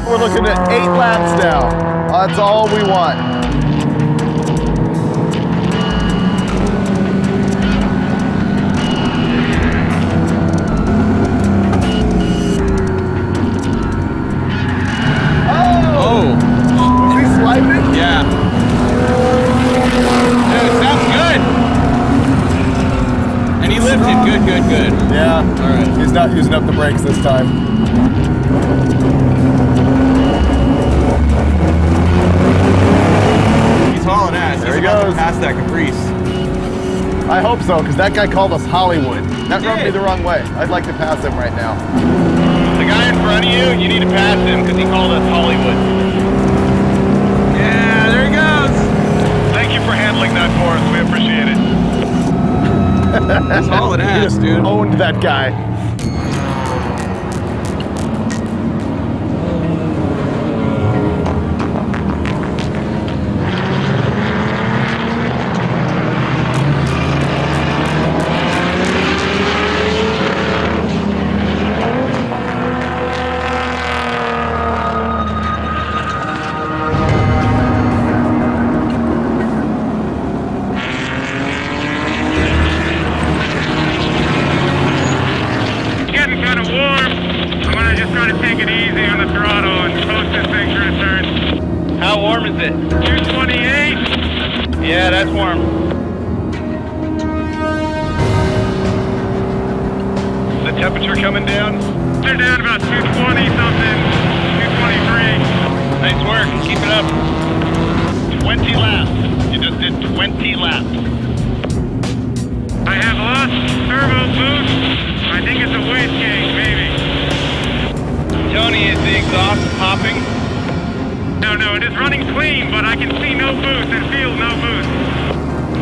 We're looking at 8 laps now. That's all we want.
Oh!
Was he sliding?
Yeah. Dude, sounds good. And he lifted. Good.
Yeah.
All right.
He's not using up the brakes this time.
He's hauling ass.
There
He's
he
about
goes.
to pass that Caprice.
I hope so, because that guy called us Hollywood. That rubbed me the wrong way. I'd like to pass him right now.
The guy in front of you, you need to pass him because he called us Hollywood.
Yeah, there he goes.
Thank you for handling that for us. We appreciate it.
He's hauling
He
ass,
just
dude.
owned that guy.
Getting kind of warm. I'm gonna just try to take it easy on the throttle and coast this thing through the turn.
How warm is it?
228.
Yeah, that's warm. The temperature coming down?
They're down about 220 something. 223.
Nice work. Keep it up. 20 laps. You just did 20 laps.
I have lost turbo boost. I think it's a wastegate, maybe.
Tony, is the exhaust popping?
No, it is running clean, but I can see no boost and feel no boost.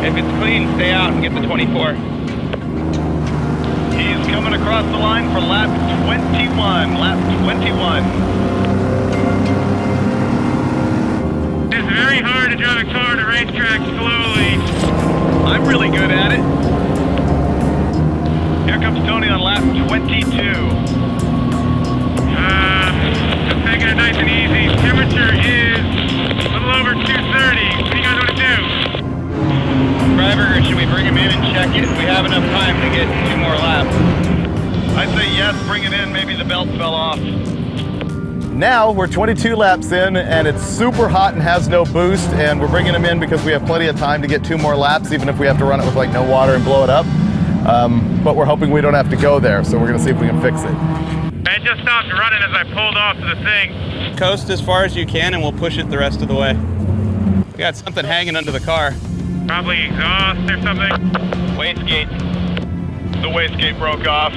If it's clean, stay out and get the 24.
He's coming across the line for lap 21. Lap 21.
It's very hard to drive a car on a racetrack slowly.
I'm really good at it. Here comes Tony on lap 22.
I'm taking it nice and easy. Temperature is a little over 230. What do you guys want to do?
Driver, should we bring him in and check it? We have enough time to get 2 more laps. I say yes, bring it in. Maybe the belt fell off.
Now we're 22 laps in and it's super hot and has no boost, and we're bringing him in because we have plenty of time to get 2 more laps, even if we have to run it with like no water and blow it up. But we're hoping we don't have to go there, so we're gonna see if we can fix it.
It just stopped running as I pulled off to the thing.
Coast as far as you can and we'll push it the rest of the way. We got something hanging under the car.
Probably exhaust or something.
Wastegate. The wastegate broke off.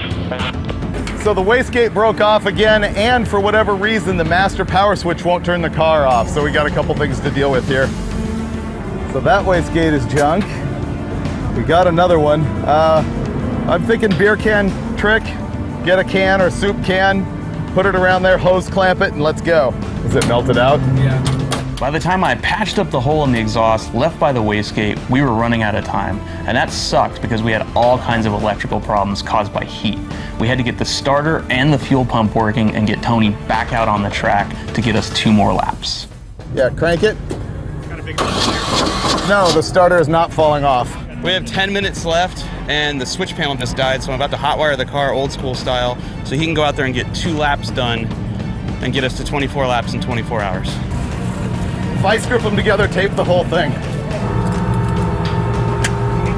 So the wastegate broke off again, and for whatever reason, the master power switch won't turn the car off. So we got a couple things to deal with here. So that wastegate is junk. We got another one. I'm thinking beer can trick. Get a can or soup can, put it around there, hose clamp it, and let's go. Is it melted out?
Yeah. By the time I patched up the hole in the exhaust left by the wastegate, we were running out of time. And that sucked because we had all kinds of electrical problems caused by heat. We had to get the starter and the fuel pump working and get Tony back out on the track to get us 2 more laps.
Yeah, crank it. No, the starter is not falling off.
We have 10 minutes left and the switch panel just died, so I'm about to hotwire the car old school style so he can go out there and get 2 laps done and get us to 24 laps in 24 hours.
Vice grip them together, tape the whole thing.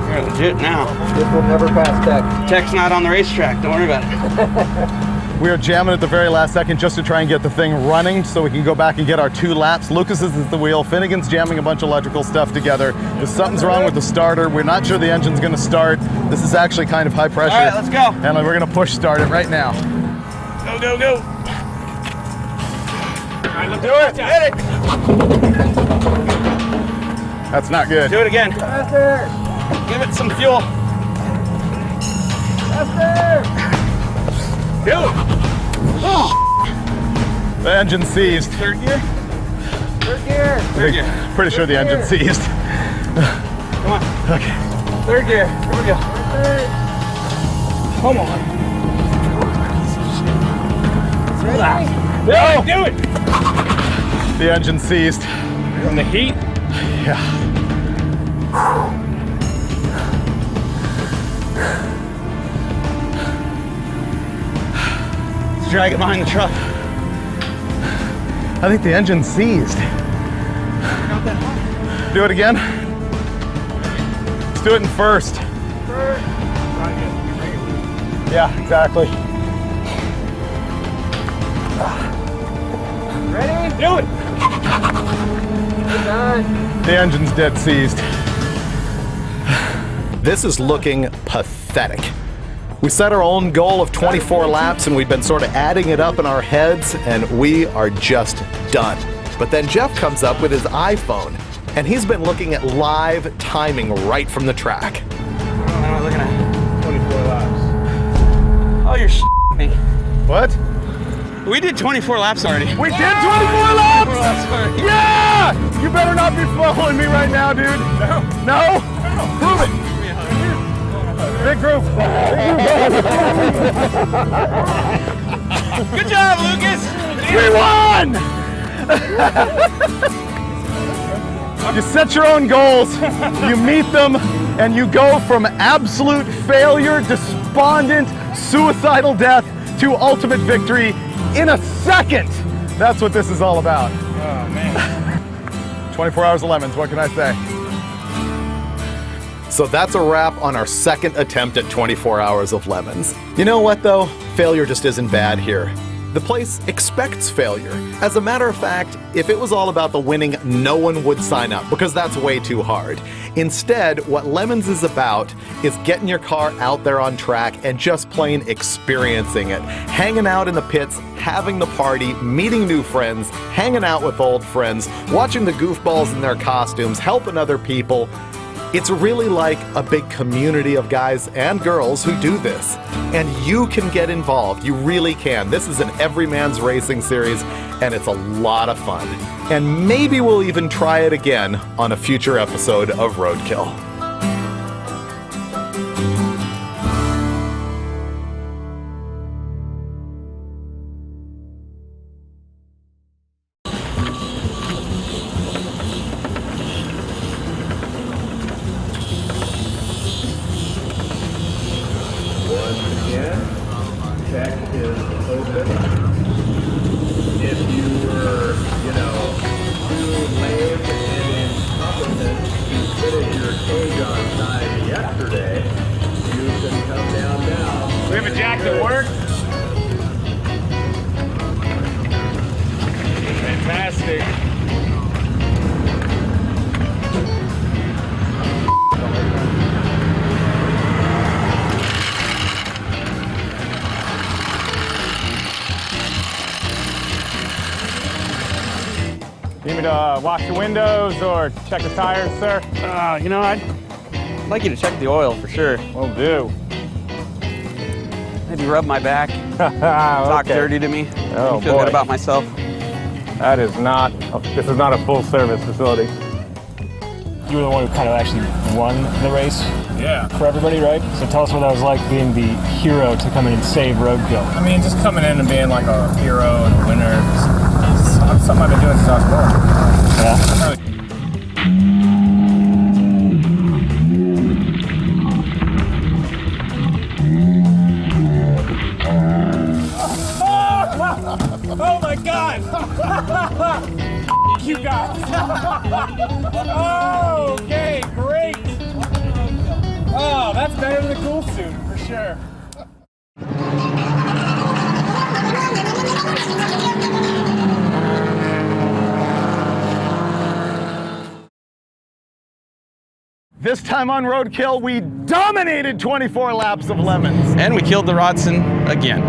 You're legit now.
This will never pass tech.
Tech's not on the racetrack, don't worry about it.
We are jamming at the very last second just to try and get the thing running so we can go back and get our 2 laps. Lucas's is the wheel. Finnegan's jamming a bunch of electrical stuff together. If something's wrong with the starter, we're not sure the engine's gonna start. This is actually kind of high pressure.
All right, let's go.
And we're gonna push start it right now.
Go, go, go.
All right, let's
Do it, hit it. That's not good.
Do it again.
Faster!
Give it some fuel.
Faster!
Do it.
The engine's seized.
Third gear?
Third gear!
Third gear.
Pretty sure the engine's seized.
Come on.
Okay.
Third gear. Here we go. Come on.
Ready?
No! Do it!
The engine's seized.
From the heat?
Yeah.
Let's drag it behind the truck.
I think the engine's seized.
Not that hot.
Do it again. Let's do it in first. Yeah, exactly.
Ready?
Do it!
Good time.
The engine's dead seized.
This is looking pathetic. We set our own goal of 24 laps and we've been sort of adding it up in our heads and we are just done. But then Jeff comes up with his iPhone and he's been looking at live timing right from the track.
What am I looking at?
24 laps.
Oh, you're me.
What?
We did 24 laps already.
We did 24 laps!
24 laps already.
Yeah! You better not be following me right now, dude. No. No? Prove it. Big group.
Good job, Lucas!
We won! You set your own goals, you meet them, and you go from absolute failure, despondent, suicidal death to ultimate victory in a second. That's what this is all about.
Oh, man.
24 hours of lemons, what can I say?
So that's a wrap on our second attempt at 24 hours of lemons. You know what though? Failure just isn't bad here. The place expects failure. As a matter of fact, if it was all about the winning, no one would sign up because that's way too hard. Instead, what LeMons is about is getting your car out there on track and just plain experiencing it. Hanging out in the pits, having the party, meeting new friends, hanging out with old friends, watching the goofballs in their costumes, helping other people. It's really like a big community of guys and girls who do this. And you can get involved. You really can. This is an Everyman's Racing series, and it's a lot of fun. And maybe we'll even try it again on a future episode of Roadkill.
Check is open. If you were, too lame and incompetent to finish your cage on time yesterday, you can come down now. We have a jack that works. Fantastic. Need me to wash the windows or check the tires, sir?
I'd like you to check the oil for sure.
Will do.
Maybe rub my back, talk dirty to me,
Oh,
feel good about myself.
This is not a full service facility.
You were the one who kind of actually won the race
Yeah.
for everybody, right? So tell us what that was like being the hero to come in and save Roadkill.
I mean, just coming in and being like a hero and a winner. It's something I've been doing since I was born.
Yeah.
Oh my God! You guys! Oh, okay, great! Oh, that's better than the cool suit, for sure.
This time on Roadkill, we dominated 24 laps of LeMons.
And we killed the Rotsun again.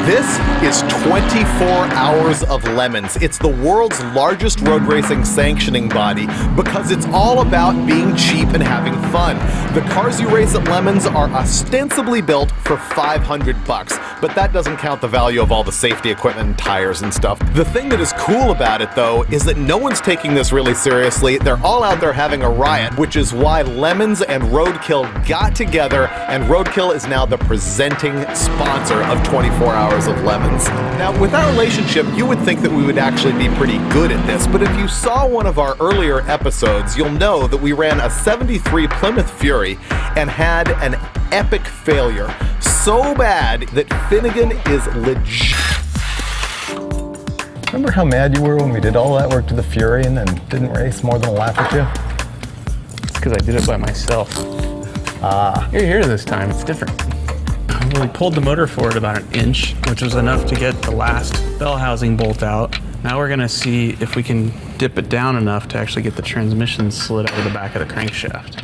This is 24 hours of LeMons. It's the world's largest road racing sanctioning body because it's all about being cheap and having fun. The cars you race at LeMons are ostensibly built for $500, but that doesn't count the value of all the safety equipment and tires and stuff. The thing that is cool about it, though, is that no one's taking this really seriously. They're all out there having a riot, which is why LeMons and Roadkill got together, and Roadkill is now the presenting sponsor of 24 Hours of LeMons. Now, with our relationship, you would think that we would actually be pretty good at this, but if you saw one of our earlier episodes, you'll know that we ran a 73 Plymouth Fury and had an epic failure. So bad that Finnegan is legit.
Remember how mad you were when we did all that work to the Fury and then didn't race more than a lap or two?
It's because I did it by myself. You're here this time, it's different. We pulled the motor forward about an inch, which was enough to get the last bell housing bolt out. Now we're gonna see if we can dip it down enough to actually get the transmission slid out of the back of the crankshaft.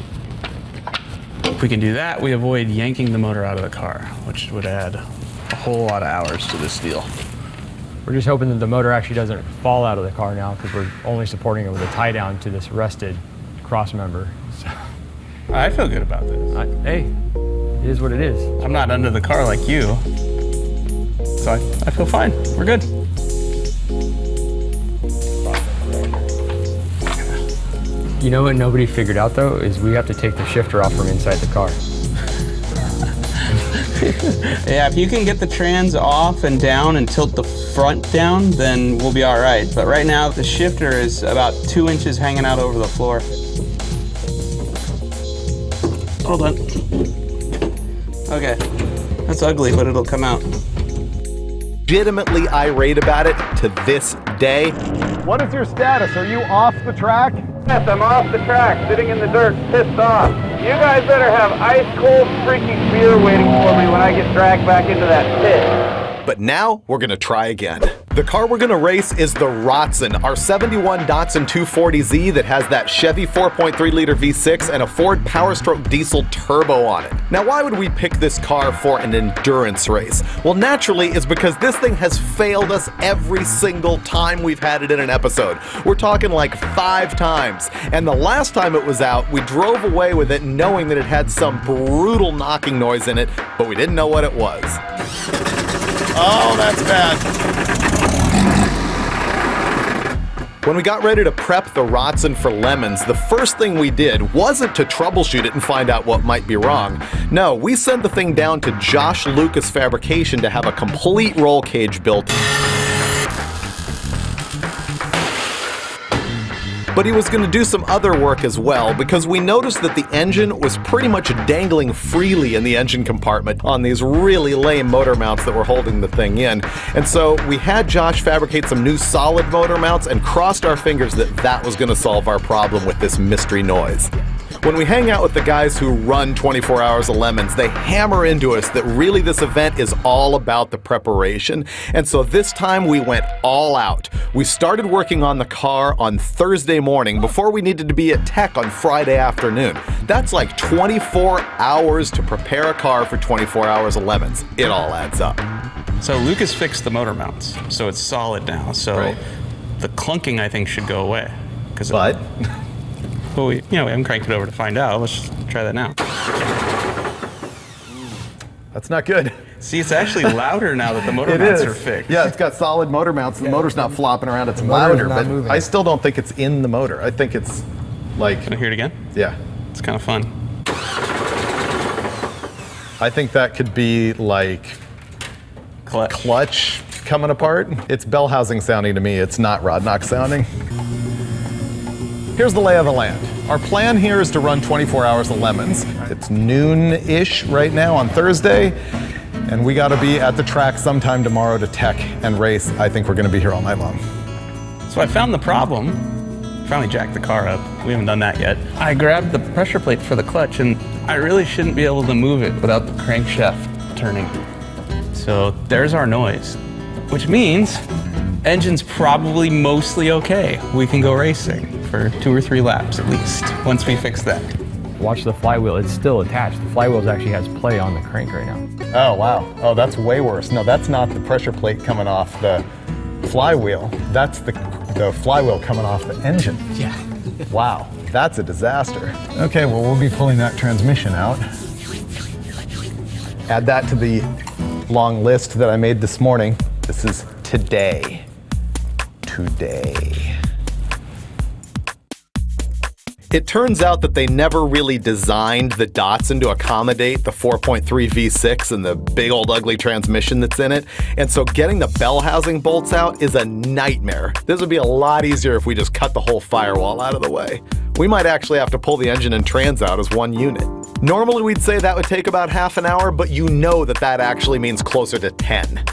If we can do that, we avoid yanking the motor out of the car, which would add a whole lot of hours to this deal.
We're just hoping that the motor actually doesn't fall out of the car now because we're only supporting it with a tie down to this rusted cross member. So,
I feel good about this.
hey, it is what it is.
I'm not under the car like you, so I feel fine. We're good.
You know what nobody figured out though is we have to take the shifter off from inside the car.
Yeah, if you can get the trans off and down and tilt the front down, then we'll be all right. But right now, the shifter is about 2 inches hanging out over the floor. Hold on. Okay, that's ugly, but it'll come out.
legitimately irate about it to this day.
What is your status? Are you off the track?
Yes, I'm off the track, sitting in the dirt, pissed off. You guys better have ice-cold freaking beer waiting for me when I get dragged back into that pit.
But now we're gonna try again. The car we're gonna race is the Rotsun, our 71 Datsun 240Z that has that Chevy 4.3 liter V6 and a Ford Powerstroke diesel turbo on it. Now, why would we pick this car for an endurance race? Well, naturally, it's because this thing has failed us every single time we've had it in an episode. We're talking like 5 times. And the last time it was out, we drove away with it knowing that it had some brutal knocking noise in it, but we didn't know what it was. Oh, that's bad. When we got ready to prep the Rotsun for LeMons, the first thing we did wasn't to troubleshoot it and find out what might be wrong. No, we sent the thing down to Josh Lucas Fabrication to have a complete roll cage built. But he was going to do some other work as well, because we noticed that the engine was pretty much dangling freely in the engine compartment on these really lame motor mounts that were holding the thing in. And so we had Josh fabricate some new solid motor mounts and crossed our fingers that that was going to solve our problem with this mystery noise. When we hang out with the guys who run 24 Hours of LeMons, they hammer into us that really this event is all about the preparation. And so this time we went all out. We started working on the car on Thursday morning before we needed to be at tech on Friday afternoon. That's like 24 hours to prepare a car for 24 Hours of LeMons. It all adds up.
So Lucas fixed the motor mounts, so it's solid now. So
Right.
the clunking, I think, should go away.
But
Well, we haven't cranked it over to find out. Let's just try that now.
that's not good.
See, it's actually louder now that the motor mounts are fixed.
Yeah, it's got solid motor mounts. The motor's not flopping around. It's
motor's
louder,
not
but
moving.
I still don't think it's in the motor. I think it's like,
Can I hear it again?
yeah.
It's kind of fun.
I think that could be like clutch coming apart. It's bell housing sounding to me. It's not rod knock sounding. Here's the lay of the land. Our plan here is to run 24 Hours of LeMons. It's noon-ish right now on Thursday, and we gotta be at the track sometime tomorrow to tech and race. I think we're gonna be here all night long.
So I found the problem. Finally jacked the car up. We haven't done that yet. I grabbed the pressure plate for the clutch, and I really shouldn't be able to move it without the crankshaft turning. So there's our noise, which means engine's probably mostly okay. We can go racing for 2 or 3 laps at least once we fix that.
Watch the flywheel. It's still attached. The flywheel actually has play on the crank right now.
Oh, wow. Oh, that's way worse. No, that's not the pressure plate coming off the flywheel. That's the flywheel coming off the engine.
Yeah.
Wow, that's a disaster. Okay, well, we'll be pulling that transmission out. Add that to the long list that I made this morning. This is today.
It turns out that they never really designed the Datsun to accommodate the 4.3 V6 and the big old ugly transmission that's in it. And so getting the bell housing bolts out is a nightmare. This would be a lot easier if we just cut the whole firewall out of the way. We might actually have to pull the engine and trans out as one unit. Normally we'd say that would take about half an hour, but you know that actually means closer to 10.